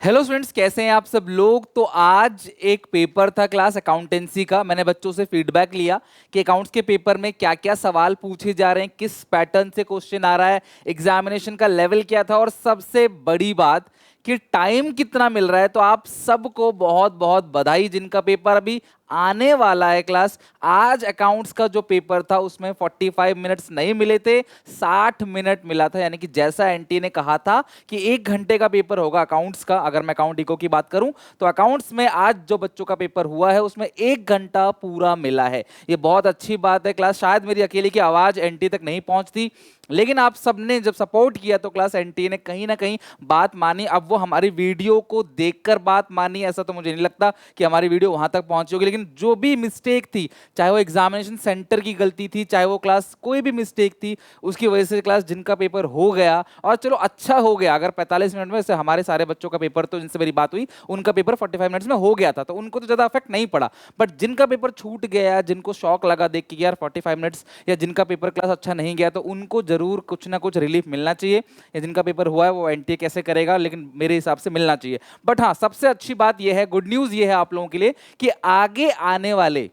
Hello students, कैसे हैं आप सब लोग। तो आज एक पेपर था क्लास अकाउंटेंसी का। मैंने बच्चों से फीडबैक लिया कि अकाउंट्स के पेपर में क्या क्या सवाल पूछे जा रहे हैं, किस पैटर्न से क्वेश्चन आ रहा है, एग्जामिनेशन का लेवल क्या था, और सबसे बड़ी बात कि टाइम कितना मिल रहा है। तो आप सबको बहुत बहुत बधाई जिनका पेपर अभी आने वाला है क्लास। आज अकाउंट्स का जो पेपर था उसमें 45 मिनट्स नहीं मिले थे, 60 मिनट मिला था। यानी कि जैसा एनटी ने कहा था कि 1 घंटे का पेपर होगा अकाउंट्स का। अगर मैं अकाउंट इको की बात करूं तो अकाउंट्स में आज जो बच्चों का पेपर हुआ है उसमें 1 घंटा पूरा मिला है। ये बहुत अच्छी बात है क्लास। शायद मेरी अकेले की आवाज एनटी तक नहीं पहुंचती, लेकिन आप सबने जब सपोर्ट किया तो क्लास एनटी ने कहीं ना कहीं बात मानी। अब वो हमारी वीडियो को देखकर बात मानी, ऐसा तो मुझे नहीं लगता कि हमारी वीडियो वहां तक पहुंची होगी। लेकिन जो भी मिस्टेक थी, चाहे वो एग्जामिनेशन सेंटर की गलती थी, चाहे वो क्लास कोई भी मिस्टेक थी, उसकी वजह से क्लास जिनका पेपर हो गया, और चलो अच्छा हो गया। अगर 45 मिनट में से हमारे सारे बच्चों का पेपर, तो जिनसे मेरी बात हुई उनका पेपर 45 मिनट्स में हो गया था, तो उनको तो ज्यादा इफेक्ट नहीं पड़ा। बट जिनका पेपर छूट गया, जिनको शौक लगा देख के यार 45 मिनट्स, या जिनका पेपर क्लास अच्छा नहीं गया, तो उनको जरूर कुछ ना कुछ रिलीफ मिलना चाहिए। या जिनका पेपर हुआ है वो एनटीए कैसे करेगा, लेकिन मेरे हिसाब से मिलना चाहिए। बट हाँ, सबसे अच्छी बात यह है, गुड न्यूज यह है आप लोगों के लिए कि आगे आने वाले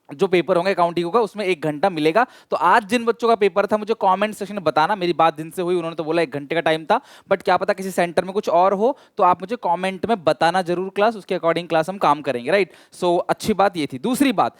जो पेपर होंगे अकाउंटिंग का उसमें 1 घंटा मिलेगा। तो आज जिन बच्चों का पेपर था मुझे कमेंट सेक्शन में बताना। मेरी बात जिनसे हुई उन्होंने तो बोला 1 घंटे का टाइम था, बट क्या पता किसी सेंटर में कुछ और हो, तो आप मुझे कमेंट में बताना जरूर क्लास, उसके अकॉर्डिंग क्लास हम काम करेंगे। राइट। सो अच्छी बात ये थी। दूसरी बात,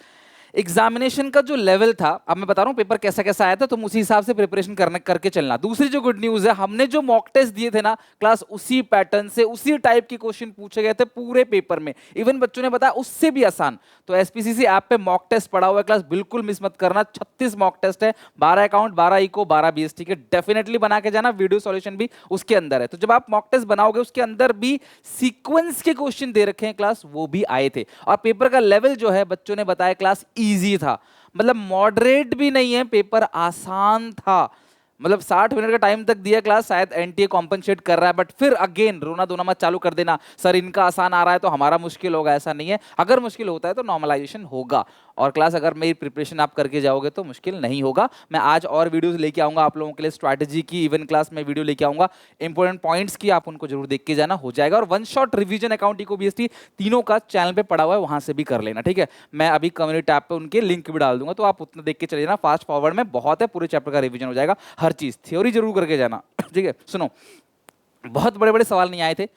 एग्जामिनेशन का जो लेवल था, अब मैं बता रहा हूं पेपर कैसा कैसा आया था, तुम उसी हिसाब से प्रिपरेशन करने करके चलना। दूसरी जो गुड न्यूज है, हमने जो मॉक टेस्ट दिए थे ना क्लास, उसी पैटर्न से उसी टाइप के क्वेश्चन पूछे गए थे पूरे पेपर में। इवन बच्चों ने बताया उससे भी आसान। तो एसपीसीसी ऐप पे मॉक टेस्ट पड़ा हुआ है क्लास, बिल्कुल मिस मत करना। 36 मॉक टेस्ट है, 12 अकाउंट, 12 इको, 12 बीएसटी के। डेफिनेटली बना के जाना, वीडियो सॉल्यूशन भी उसके अंदर है। तो जब आप मॉक टेस्ट बनाओगे उसके अंदर भी सीक्वेंस के क्वेश्चन दे रखे हैं क्लास, वो भी आए थे। और पेपर का लेवल जो है बच्चों ने बताया क्लास ईजी था, मतलब मॉडरेट भी नहीं है, पेपर आसान था। मतलब 60 मिनट का टाइम तक दिया क्लास, शायद एनटीए कॉम्पनसेट कर रहा है। बट फिर अगेन रोना धोना मत चालू कर देना, सर इनका आसान आ रहा है तो हमारा मुश्किल होगा, ऐसा नहीं है। अगर मुश्किल होता है तो नॉर्मलाइजेशन होगा। और क्लास अगर मेरी प्रिपरेशन आप करके जाओगे तो मुश्किल नहीं होगा। मैं आज और वीडियोस लेके आऊंगा आप लोगों के लिए, स्ट्रैटेजी की। इवन क्लास में वीडियो लेके आऊंगा इंपॉर्टेंट पॉइंट्स की, आप उनको जरूर देख के जाना, हो जाएगा। और one shot revision account eco BST तीनों का चैनल पे पड़ा हुआ है, वहां से भी कर लेना, ठीक है। मैं अभी कम्युनिटी टैब पे उनके लिंक भी डाल दूंगा, तो आप उतना देख के चले जाना। फास्ट फॉरवर्ड में बहुत है, पूरे चैप्टर का रिवीजन हो जाएगा, हर चीज थ्योरी जरूर करके जाना ठीक है। सुनो, बहुत बड़े बड़े सवाल नहीं आए थे,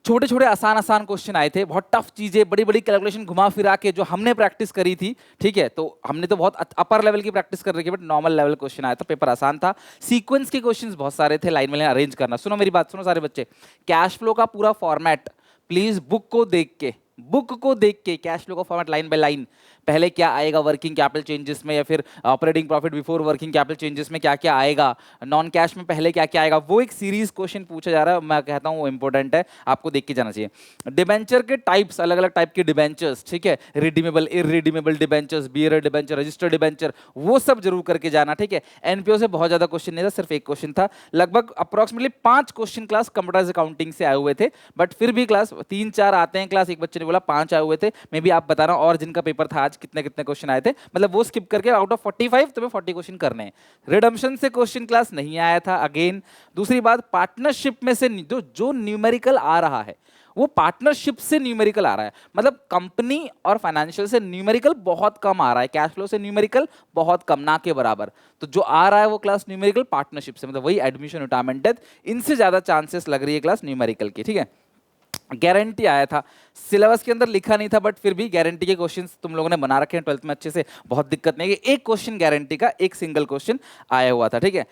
छोटे छोटे आसान आसान क्वेश्चन आए थे। बहुत टफ चीजें, बड़ी बड़ी कैलकुलेशन घुमा फिरा के जो हमने प्रैक्टिस करी थी, ठीक है। तो हमने तो बहुत अपर लेवल की प्रैक्टिस कर रखी है, बट नॉर्मल लेवल क्वेश्चन आया था, पेपर आसान था। सीक्वेंस के क्वेश्चंस बहुत सारे थे, लाइन में अरेंज करना। सुनो मेरी बात, सुनो सारे बच्चे, कैश फ्लो का पूरा फॉर्मेट प्लीज बुक को देख के कैश फ्लो का फॉर्मेट लाइन बाय लाइन, पहले क्या आएगा वर्किंग कैपिटल चेंजेस में, या फिर operating profit before working capital changes में क्या क्या आएगा, नॉन कैश में पहले क्या क्या आएगा, वो एक सीरीज क्वेश्चन पूछा जा रहा है। मैं कहता हूँ वो इंपॉर्टेंट है, आपको देख के जाना चाहिए। डिबेंचर के टाइप्स, अलग अलग टाइप के डिबेंचर्स, ठीक है, redeemable, irredeemable debentures, bearer debenture, registered debenture, वो सब जरूर करके जाना, ठीक है। एनपीओ से बहुत ज्यादा क्वेश्चन नहीं था, सिर्फ एक क्वेश्चन था। लगभग approximately 5 question class computerize accounting से आए हुए थे, बट फिर भी क्लास 3-4 आते हैं क्लास, एक बच्चे ने बोला 5 आए हुए थे। मे बी आप बताना और जिनका पेपर था आज कितने कितने क्वेश्चन आए थे, मतलब वो स्किप करके आउट ऑफ 45 तुम्हें 40 क्वेश्चन करने हैं। रिडम्पशन से क्वेश्चन क्लास नहीं आया था अगेन। दूसरी बात, पार्टनरशिप में से जो न्यूमेरिकल आ रहा है वो पार्टनरशिप से न्यूमेरिकल आ रहा है, मतलब कंपनी और फाइनेंशियल से न्यूमेरिकल बहुत कम आ रहा है, कैश फ्लो से न्यूमेरिकल बहुत कम, ना के बराबर। तो जो आ रहा है वो क्लास न्यूमेरिकल पार्टनरशिप से, मतलब वही एडमिशन, रिटायरमेंट, डेथ, इनसे ज्यादा चांसेस लग रही है क्लास न्यूमेरिकल की, ठीक है। गारंटी आया था, सिलेबस के अंदर लिखा नहीं था, बट फिर भी गारंटी के क्वेश्चंस तुम लोगों ने बना रखे हैं 12th में अच्छे से, बहुत दिक्कत नहीं है। एक क्वेश्चन गारंटी का, एक सिंगल क्वेश्चन आया हुआ था, ठीक है।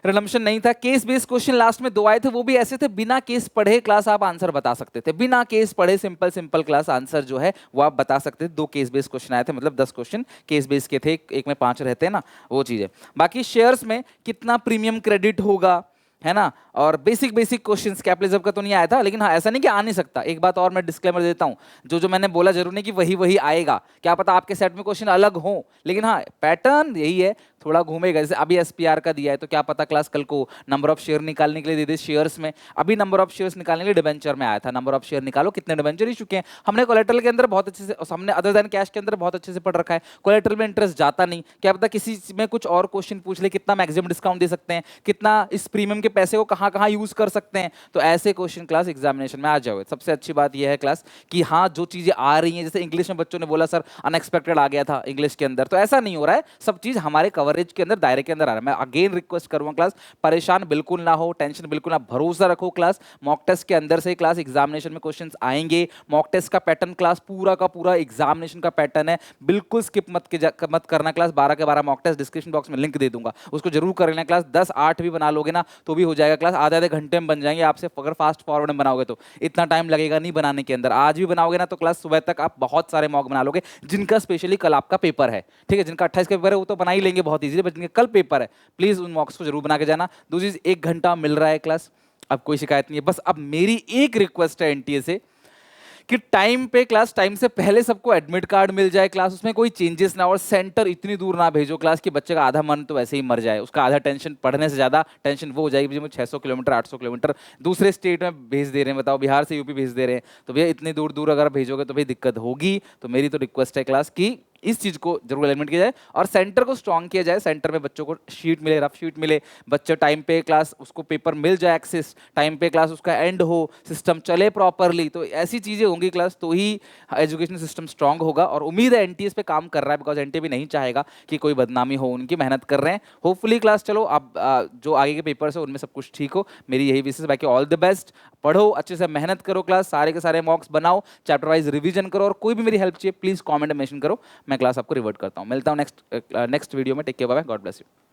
रिडम्पशन नहीं था। केस बेस्ड क्वेश्चन लास्ट में 2 आए थे, वो भी ऐसे थे बिना केस पढ़े क्लास आप आंसर बता सकते थे, बिना केस पढ़े सिंपल सिंपल क्लास आंसर जो है वो आप बता सकते थे। 2 केस बेस्ड क्वेश्चन आए थे, मतलब 10 क्वेश्चन केस बेस्ड के थे, एक में 5 रहते हैं ना, वो चीज है। बाकी शेयर्स में कितना प्रीमियम क्रेडिट होगा, है ना, और बेसिक बेसिक क्वेश्चंस, कैपिटलिज्म का तो नहीं आया था, लेकिन हाँ ऐसा नहीं कि आ नहीं सकता। एक बात और मैं डिस्क्लेमर देता हूँ, जो जो मैंने बोला जरूर नहीं कि वही वही आएगा, क्या पता आपके सेट में क्वेश्चन अलग हो, लेकिन हाँ पैटर्न यही है, थोड़ा घूमेगा। जैसे अभी एसपीआर का दिया है तो क्या पता क्लास कल को नंबर ऑफ शेयर निकालने के लिए दे दे शेयर्स में। अभी नंबर ऑफ शेयर्स निकालने के लिए डिबेंचर में आया था, नंबर ऑफ शेयर निकालो कितने डिबेंचर इशू किए हैं। हमने कोलेटरल के अंदर बहुत अच्छे से, हमने अदर देन कैश के अंदर बहुत अच्छे से पढ़ रखा है। कोलेटरल में इंटरेस्ट जाता नहीं, क्या पता किसी में कुछ और क्वेश्चन पूछ ले, कितना मैक्सिमम डिस्काउंट दे सकते हैं, कितना इस प्रीमियम के पैसे को कहां कहां यूज कर सकते हैं। तो ऐसे क्वेश्चन क्लास एग्जामिनेशन में आ जाओ। सबसे अच्छी बात यह है क्लास कि हाँ जो चीजें आ रही हैं, जैसे इंग्लिश में बच्चों ने बोला सर अनएक्सपेक्टेड आ गया था इंग्लिश के अंदर, तो ऐसा नहीं हो रहा है, सब चीज हमारे कवरेज के अंदर, दायरे के अंदर आ रहा है। मैं अगेन रिक्वेस्ट करूंगा क्लास, परेशान बिल्कुल ना हो, टेंशन बिल्कुल ना, भरोसा रखो क्लास। मॉक टेस्ट के अंदर से क्लास एग्जामिनेशन में क्वेश्चंस आएंगे। मॉक टेस्ट का पैटर्न क्लास पूरा का पूरा एग्जामिनेशन का पैटर्न है, बिल्कुल स्किप मत करना क्लास। 12 के 12 मॉक टेस्ट डिस्क्रिप्शन बॉक्स में लिंक दे दूंगा, उसको जरूर कर लेना क्लास। 10-8 भी बना लोगे ना तो भी हो जाएगा क्लास, आधे आधे घंटे में बन जाएंगे आपसे। अगर फास्ट फॉरवर्ड में बनाओगे तो इतना टाइम लगेगा नहीं बनाने के अंदर। आज भी बनाओगे ना तो क्लास सुबह तक आप बहुत सारे मॉक बना लोगे, जिनका स्पेशली कल आपका पेपर है, ठीक है। जिनका 28 का पेपर है वो तो बना ही लेंगे बहुत इजीली, बट जिनके कल पेपर है प्लीज उन मॉक्स को जरूर बना के जाना। दूसरी चीज, 1 घंटा मिल रहा है क्लास, अब कोई शिकायत नहीं है। बस अब मेरी एक रिक्वेस्ट है एनटीए से कि टाइम पे क्लास, टाइम से पहले सबको एडमिट कार्ड मिल जाए क्लास, उसमें कोई चेंजेस ना, और सेंटर इतनी दूर ना भेजो क्लास कि बच्चे का आधा मन तो वैसे ही मर जाए, उसका आधा टेंशन पढ़ने से ज्यादा टेंशन वो हो जाएगी मुझे 600 किलोमीटर 800 किलोमीटर दूसरे स्टेट में भेज दे रहे हैं, बताओ बिहार से यूपी भेज दे रहे हैं, तो भैया इतनी दूर दूर अगर भेजोगे तो भाई दिक्कत होगी। तो मेरी तो रिक्वेस्ट है क्लास की इस चीज को जरूर एलिमेंट किया जाए और सेंटर को स्ट्रॉन्ग किया जाए। सेंटर में बच्चों को शीट मिले, रफ शीट मिले, बच्चे टाइम पे क्लास उसको पेपर मिल जाए, एक्सेस टाइम पे क्लास उसका एंड हो, सिस्टम चले प्रॉपरली। तो ऐसी चीजें होंगी क्लास तो ही एजुकेशन सिस्टम स्ट्रॉन्ग होगा। और उम्मीद है एनटीए पे काम कर रहा है, बिकॉज एनटीए भी नहीं चाहेगा कि कोई बदनामी हो, उनकी मेहनत कर रहे हैं। होपफुली क्लास चलो अब जो आगे के पेपर्स है उनमें सब कुछ ठीक हो, मेरी यही विशेष। बाकी ऑल द बेस्ट, पढ़ो अच्छे से, मेहनत करो क्लास, सारे के सारे मॉक्स बनाओ, चैप्टर वाइज रिवीजन करो, और कोई भी मेरी हेल्प चाहिए प्लीज कमेंट में मेंशन करो, मैं क्लास आपको रिवर्ट करता हूँ। मिलता हूँ नेक्स्ट वीडियो में। Take care, bye bye, God bless you.